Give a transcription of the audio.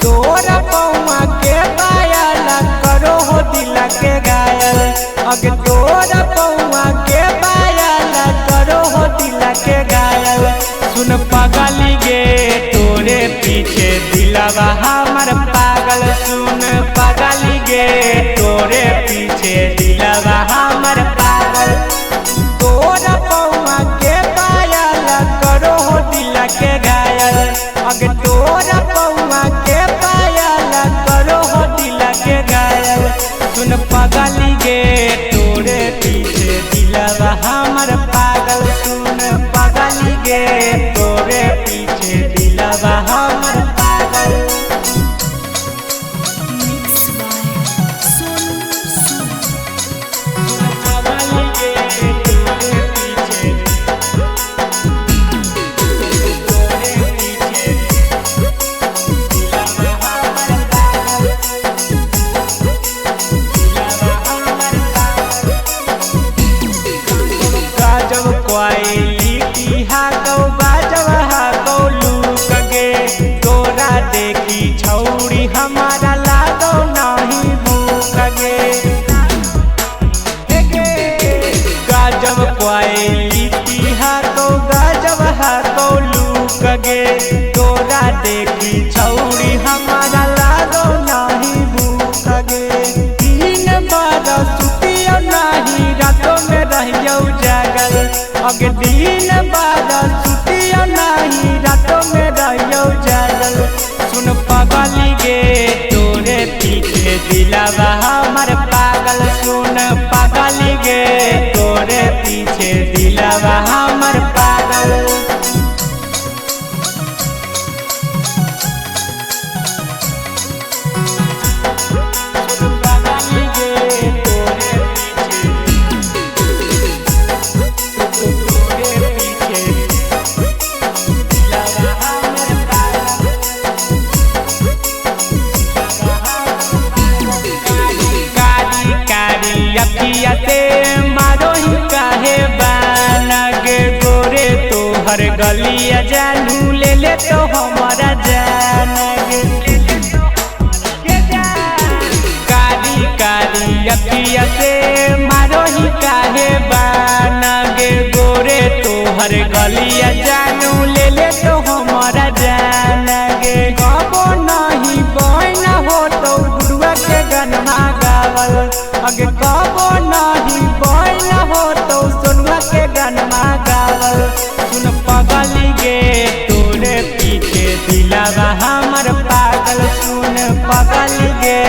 तोरा पौआ के पायल करो हो दिल के घायल। अगे तोरा पौआ के पायल करो हो दिल के घायल। सुन पगली गे तोरे पीछे दिलवा हमर पागल। सुन पगली गे तोरे पीछे दिलवा हमर पागल। तोरा पौआ के पायल करो हो दिल के घायल। अगे तोरा पौआ के पायल करो हो दिल के घायल। सुन पगली गे तोरे पीछे दिलवा हमर पागल। सुन पगली गे तोरे पीछे दिलवा हमर पागल। देखी छौरी हमारा लागो नहीं भूख गे। गजब क्वालिटी हाको गजब हाको लूक गे। तोरा देखी छौरी हमारा लागो नहीं भूख गे। दिन भर सुतियो नहीं रातों में रहियो जागल। अगे दिन भर सुतियो नहीं रातों में रहियो जागल। सुन पगली गे तोरे पीछे दिलवा हमर पागल। सुन पगली गे तोरे पीछे दिलवा हमर पागल। मारो ही काहे बानगे गोरे तोहर गलिया जानू ले ले तो हमारा जानगे। कारी कारी अखिया से मारो ही काहे बानगे गोरे तोहर गलिया जानू ले ले तो हमारा जानगे। कबो नहीं बहन हो तो गुरुआ के गनमा गावल। अगे कबो नहीं बहन हो तो सोनुआ के गनमा गावल। सुन पगली गे तोरे पीछे दिलवा हमर पागल। सुन पगली गे